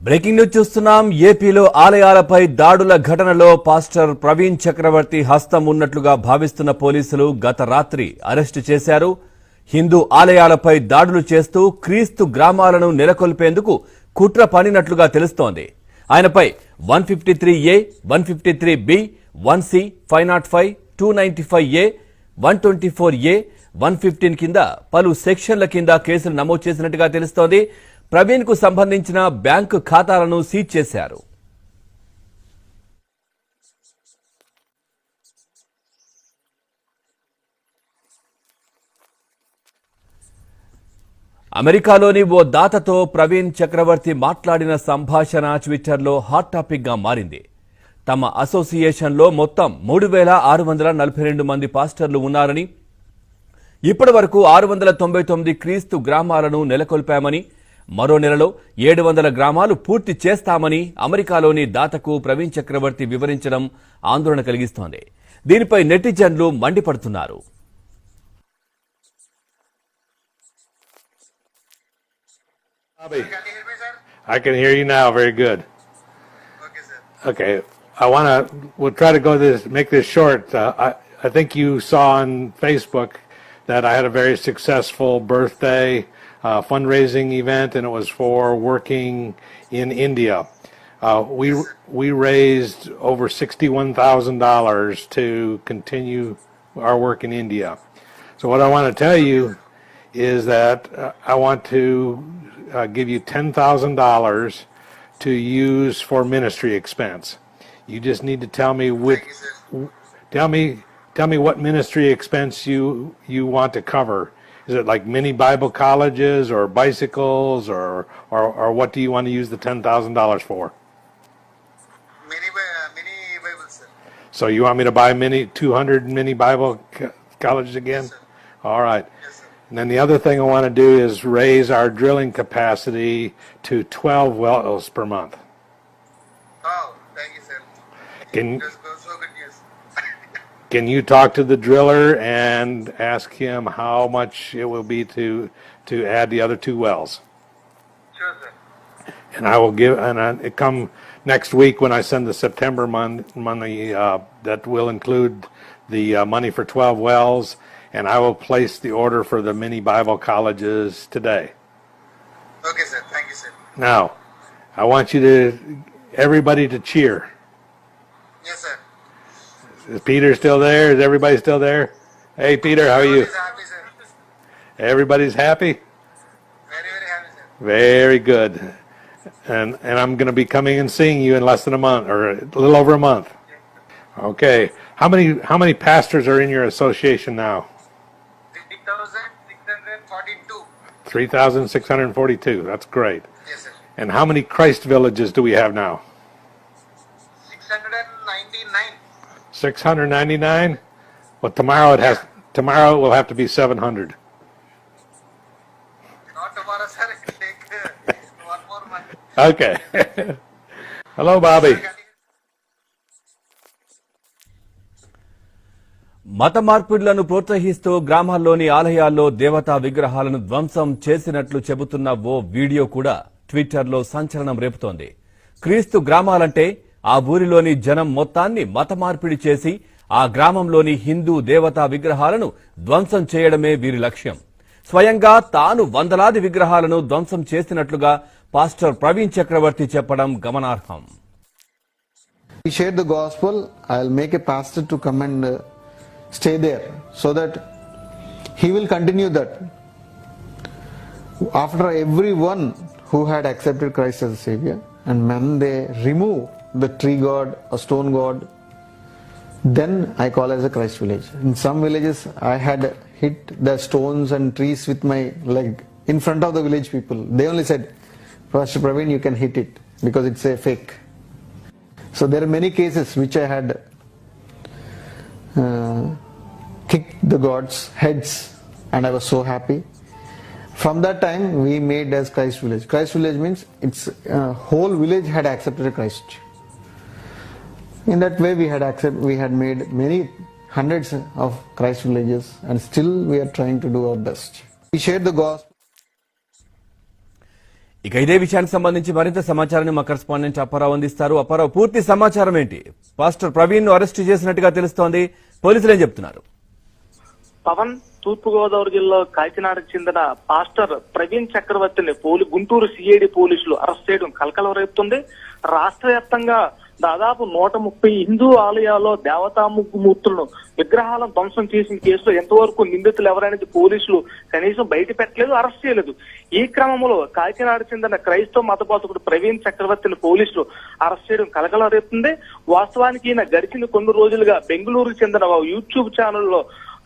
Breaking news చూస్తున్నాం. ఏపీలో ఆలయాలపై దాడుల ఘటనలో పాస్టర్ ప్రవీణ్ చక్రవర్తి హస్తం ఉన్నట్లుగా భావిస్తున్న పోలీసులు గత రాత్రి అరెస్టు చేశారు. హిందూ ఆలయాలపై దాడులు చేస్తూ క్రీస్తు గ్రామాలను నెలకొల్పేందుకు కుట్ర పన్నినట్లుగా తెలుస్తోంది. ఆయనపై 153A, 153B, 1C, 505, 295A, 124A, 115 కింద పలు సెక్షన్ల కింద కేసులు నమోదు చేసినట్టుగా తెలుస్తోంది. ప్రవీణ్ కు సంబంధించిన బ్యాంకు ఖాతాలను సీజ్ చేశారు. అమెరికాలోని ఓ దాతతో ప్రవీణ్ చక్రవర్తి మాట్లాడిన సంభాషణ ట్విట్టర్లో హాట్ టాపిక్ గా మారింది. తమ అసోసియేషన్లో మొత్తం 3642 మంది పాస్టర్లు ఉన్నారని, ఇప్పటి వరకు 699 క్రీస్తు గ్రామాలను నెలకొల్పామని, మరో నెలలో 700 గ్రామాలు పూర్తి చేస్తామని అమెరికాలోని దాతకు ప్రవీణ్ చక్రవర్తి వివరించడం ఆందోళన కలిగిస్తోంది. దీనిపై నెటిజన్లు మండిపడుతున్నారు. I can hear you now. Very good. Okay, sir. Okay. We'll try to make this short. I think you saw on Facebook that I had a very successful birthday fundraising event, and it was for working in India. We raised over $61,000 to continue our work in India. So what I want to tell you is that I want to give you $10,000 to use for ministry expense. You just need to tell me tell me what ministry expense you want to cover. Is it like mini Bible colleges or bicycles or what do you want to use the $10,000 for? Mini Bible, sir. So you want me to buy 200 mini Bible colleges again? Yes, sir. All right. Yes, sir. And then the other thing I want to do is raise our drilling capacity to 12 wells per month. Oh, thank you, sir. Can So good news. Can you talk to the driller and ask him how much it will be to add the other 2 wells? Sure, sir. And I will it come next week when I send the September money that will include the money for 12 wells, and I will place the order for the mini Bible colleges today. Okay, sir. Thank you, sir. Now, I want everybody to cheer. Yes, sir. Is Peter still there? Is everybody still there? Hey, Peter, how are you? Everybody's happy, sir. Everybody's happy? Very, very happy, sir. Very good. And I'm going to be coming and seeing you in less than a month, or a little over a month. Okay. How many pastors are in your association now? 3,642. 3,642. That's great. Yes, sir. And how many Christ villages do we have now? 699. 699? Well, tomorrow it will have to be 700. Not tomorrow, sir. It will take 1 more month. Okay. Hello, Bobby. మత మార్పిడులను ప్రోత్సహిస్తూ గ్రామాల్లోని ఆలయాల్లో దేవతా విగ్రహాలను ధ్వంసం చేసినట్లు చెబుతున్న ఓ video కూడా ట్విట్టర్లో సంచలనం రేపుతోంది. క్రీస్తు గ్రామాలంటే ఆ ఊరిలోని జనం మొత్తాన్ని మత మార్పిడి చేసి ఆ గ్రామంలోని హిందూ దేవతా విగ్రహాలను ధ్వంసం చేయడమే వీరి లక్ష్యం. స్వయంగా తాను వందలాది విగ్రహాలను ధ్వంసం చేసినట్లుగా పాస్టర్ ప్రవీణ్ చక్రవర్తి చెప్పడం గమనార్హం. We share the gospel. I'll make a pastor to come and stay there so that he will continue that. After everyone who had accepted Christ as a savior, and when they remove the tree god or stone god, then I call as a Christ village. In some villages I had hit the stones and trees with my leg in front of the village people. They only said, Pastor Praveen, you can hit it because it's a fake. So there are many cases which I had kicked the gods' heads, and I was so happy. From that time we made as Christ village. Christ village means it's whole village had accepted Christ. In that way we had made many hundreds of Christ villages, and still we are trying to do our best. We shared the gospel. ఇక ఇదే విషయానికి సంబంధించి మరింత సమాచారాన్ని మా correspondent Apparao అందిస్తారు. అప్పారావు, పూర్తి సమాచారం ఏంటి? పాస్టర్ ప్రవీణ్ ను అరెస్ట్ చేసినట్టుగా తెలుస్తోంది, పోలీసులు ఏం చెప్తున్నారు? పవన్, తూర్పుగోదావరి జిల్లా కాకినాడకు చెందిన పాస్టర్ ప్రవీణ్ చక్రవర్తిని గుంటూరు సిఐడి పోలీసులు అరెస్ట్ చేయడం కలకలం రేపుతుంది. రాష్ట్ర వ్యాప్తంగా దాదాపు 130 హిందూ ఆలయాల్లో దేవతామూర్తులను విగ్రహాలను ధ్వంసం చేసిన కేసులో ఎంతవరకు నిందితులు ఎవరనేది పోలీసులు కనీసం బయట పెట్టలేదు, అరెస్ట్ చేయలేదు. ఈ క్రమంలో కాకినాడ చెందిన క్రైస్తవ మతబోధకుడు ప్రవీణ్ చక్రవర్తిని పోలీసులు అరెస్ట్ చేయడం కలకలం రేపుతుంది. వాస్తవానికి ఈయన గడిచిన కొన్ని రోజులుగా బెంగళూరుకు చెందిన యూట్యూబ్ ఛానల్లో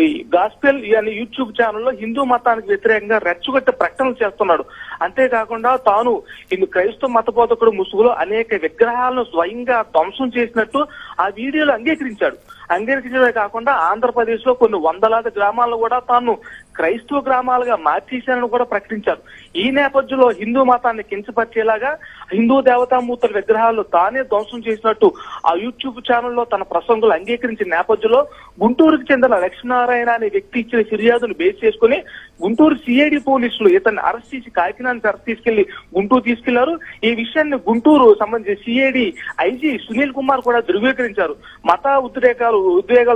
ఈ గాస్పెల్ అనే యూట్యూబ్ ఛానల్లో హిందూ మతానికి వ్యతిరేకంగా రెచ్చగొట్టే ప్రకటనలు చేస్తున్నాడు. అంతేకాకుండా తాను ఇన్ని క్రైస్తవ మతబోధకుడు ముసుగులో అనేక విగ్రహాలను స్వయంగా ధ్వంసం చేసినట్టు ఆ వీడియోలో అంగీకరించడమే కాకుండా ఆంధ్రప్రదేశ్ లో కొన్ని వందలాది గ్రామాలను కూడా తాను క్రైస్తవ గ్రామాలుగా మార్చేశానని కూడా ప్రకటించారు. ఈ నేపథ్యంలో హిందూ మతాన్ని కించపరిచేలాగా హిందూ దేవతామూర్తుల విగ్రహాలు తానే ధ్వంసం చేసినట్టు ఆ యూట్యూబ్ ఛానల్లో తన ప్రసంగులు అంగీకరించిన నేపథ్యంలో గుంటూరుకు చెందిన లక్ష్మీనారాయణ అనే వ్యక్తి ఇచ్చిన ఫిర్యాదును బేస్ చేసుకుని గుంటూరు సిఐడి పోలీసులు ఇతన్ని అరెస్ట్ చేసి కాకినాడ తీసుకెళ్లి గుంటూరు తీసుకెళ్లారు. ఈ విషయాన్ని గుంటూరు సంబంధించి సిఐడి ఐజీ సునీల్ కుమార్ కూడా ధృవీకరించారు. మత ఉద్వేగాలు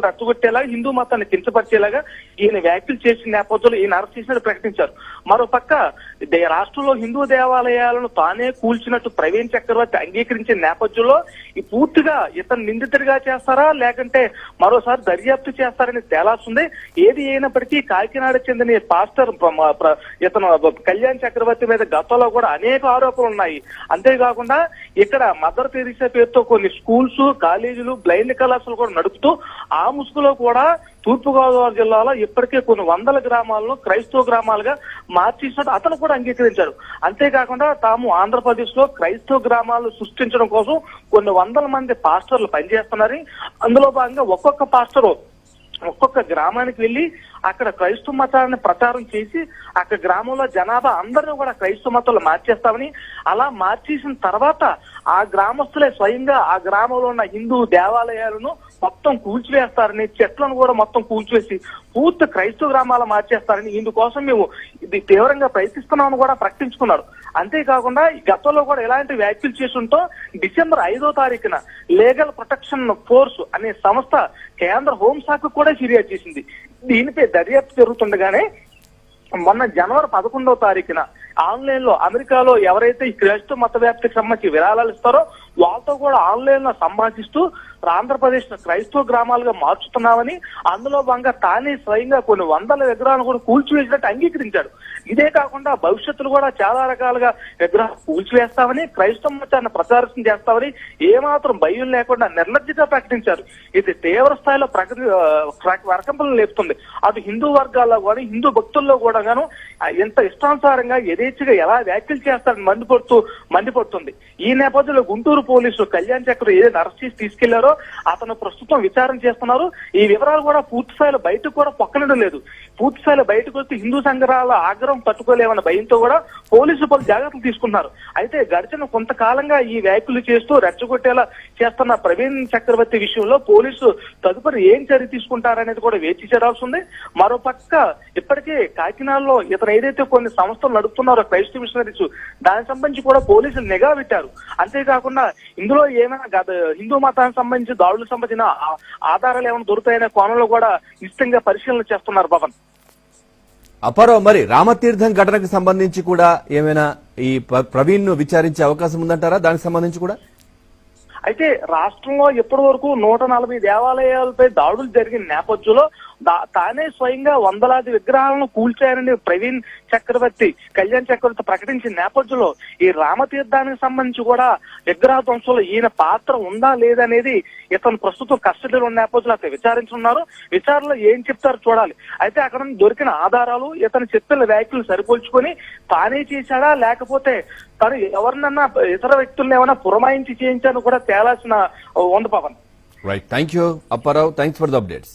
రచ్చగొట్టేలా హిందూ మతాన్ని కించపరిచేలాగా ఈయన వ్యాఖ్యలు చేసిన నేపథ్యంలో ఈయన అరెస్ట్ చేసినట్టు ప్రకటించారు. మరోపక్క రాష్ట్రంలో హిందూ దేవాలయాలను తానే కూల్చినట్టు ప్రవీణ్ చక్రవర్తి అంగీకరించిన నేపథ్యంలో ఈ పూర్తిగా ఇతను నిందితుడిగా చేస్తారా లేకంటే మరోసారి దర్యాప్తు చేస్తారని తేలాల్సింది. ఏది అయినప్పటికీ కాకినాడ చెందిన పాస్టర్ ఇతను కళ్యాణ్ చక్రవర్తి మీద గతంలో కూడా అనేక ఆరోపణలు ఉన్నాయి. అంతేకాకుండా ఇక్కడ మదర్ తెరీసా పేరుతో కొన్ని స్కూల్స్, కాలేజీలు, బ్లైండ్ కళాశాలలు కూడా నడుపుతూ ఆ ముసుగులో కూడా తూర్పుగోదావరి జిల్లాలో ఇప్పటికే కొన్ని వందల గ్రామాలను క్రైస్తవ గ్రామాలుగా మార్చేసినట్టు అతను కూడా అంగీకరించారు. అంతేకాకుండా తాము ఆంధ్రప్రదేశ్ లో క్రైస్తవ గ్రామాలను సృష్టించడం కోసం కొన్ని వందల మంది పాస్టర్లు పనిచేస్తున్నారని, అందులో భాగంగా ఒక్కొక్క గ్రామానికి వెళ్లి అక్కడ క్రైస్తవ మతాన్ని ప్రచారం చేసి అక్కడ గ్రామంలో జనాభా అందరినీ కూడా క్రైస్తవ మతంలో మార్చేస్తామని, అలా మార్చేసిన తర్వాత ఆ గ్రామస్తులే స్వయంగా ఆ గ్రామంలో ఉన్న హిందూ దేవాలయాలను మొత్తం కూల్చివేస్తారని, చెట్లను కూడా మొత్తం కూల్చివేసి పూర్తి క్రైస్తవ గ్రామాలు మార్చేస్తారని, ఇందుకోసం మేము ఇది తీవ్రంగా ప్రయత్నిస్తున్నామని కూడా ప్రకటించుకున్నారు. అంతేకాకుండా గతంలో కూడా ఎలాంటి వ్యాఖ్యలు చేసుంటో డిసెంబర్ 5వ తారీఖున లీగల్ ప్రొటెక్షన్ ఫోర్స్ అనే సంస్థ కేంద్ర హోంశాఖకు కూడా ఫిర్యాదు చేసింది. దీనిపై దర్యాప్తు జరుగుతుండగానే మొన్న జనవరి 11వ తారీఖున ఆన్లైన్ లో అమెరికాలో ఎవరైతే ఈ క్రైస్తవ మత వ్యాప్తికి సంబంధించి విరాళాలు ఇస్తారో వాళ్ళతో కూడా ఆన్లైన్ లో సంభాషిస్తూ ఆంధ్రప్రదేశ్ క్రైస్తవ గ్రామాలుగా మార్చుతున్నామని, అందులో భాగంగా తానే స్వయంగా కొన్ని వందల విగ్రహాలను కూడా కూల్చివేసినట్టు అంగీకరించాడు. ఇదే కాకుండా భవిష్యత్తులో కూడా చాలా రకాలుగా విగ్రహాలు కూల్చివేస్తామని, క్రైస్తవ మతాన్ని ప్రచారం చేస్తామని ఏమాత్రం భయం లేకుండా నిర్లజ్జగా ప్రకటించారు. ఇది తీవ్ర స్థాయిలో వరకంపలు లేపుతుంది. అటు హిందూ వర్గాల్లో కూడా హిందూ భక్తుల్లో కూడా గాను ఎంత ఇష్టానుసారంగా యథేచ్ఛగా ఎలా వ్యాఖ్యలు చేస్తారని మండిపడుతుంది. ఈ నేపథ్యంలో గుంటూరు పోలీసులు కళ్యాణ్ చక్ర ఏదైతే అరెస్ట్ చేసి తీసుకెళ్లారో అతను ప్రస్తుతం విచారణ చేస్తున్నారు. ఈ వివరాలు కూడా పూర్తి స్థాయిలో బయటకు కూడా పొక్కనడం లేదు. పూర్తి స్థాయిలో బయటకు వస్తే హిందూ సంఘాల ఆగ్రహం తట్టుకోలేమన్న భయంతో కూడా పోలీసులు పలు జాగ్రత్తలు తీసుకున్నారు. అయితే గడిచిన కొంతకాలంగా ఈ వ్యాఖ్యలు చేస్తూ రెచ్చగొట్టేలా చేస్తున్న ప్రవీణ్ చక్రవర్తి విషయంలో పోలీసు తదుపరి ఏం చర్య తీసుకుంటారనేది కూడా వేచి చూడాల్సి ఉంది. మరోపక్క ఇప్పటికే కాకినాడలో ఇతను ఏదైతే కొన్ని సంస్థలు నడుపుతున్నారో క్రైస్తవ మిషనరీస్, దానికి సంబంధించి కూడా పోలీసులు నిఘా పెట్టారు. అంతేకాకుండా ఇందులో ఏమైనా హిందూ మతానికి సంబంధించి దాడులకు సంబంధించిన ఆధారాలు ఏమైనా దొరుకుతాయనే కోణంలో కూడా నిశ్చితంగా పరిశీలన చేస్తున్నారు. పవన్, అప్పారావు, మరి రామతీర్థం ఘటనకు సంబంధించి కూడా ఏమైనా ఈ ప్రవీణ్ ను విచారించే అవకాశం ఉందంటారా? దానికి సంబంధించి కూడా అయితే రాష్ట్రంలో ఇప్పటి వరకు 140 దేవాలయాలపై దాడులు జరిగిన నేపథ్యంలో తానే స్వయంగా వందలాది విగ్రహాలను కూల్చారని ప్రవీణ్ చక్రవర్తి కళ్యాణ్ చక్రవర్తి ప్రకటించిన నేపథ్యంలో ఈ రామతీర్థానికి సంబంధించి కూడా విగ్రహ ధ్వంసంలో ఈయన పాత్ర ఉందా లేదనేది ఇతను ప్రస్తుతం కస్టడీలో ఉన్న నేపథ్యంలో అతను విచారించున్నారు. విచారణలో ఏం చెప్తారో చూడాలి. అయితే అక్కడ దొరికిన ఆధారాలు ఇతను చెప్పిన వ్యాఖ్యలు సరిపోల్చుకొని తానే చేశాడా లేకపోతే తను ఎవరినన్నా ఇతర వ్యక్తులను ఏమైనా పురమాయించి చేయించాను కూడా తేలాల్సిన ఉంది. Pavan, right, thank you Apparao, thanks for the updates.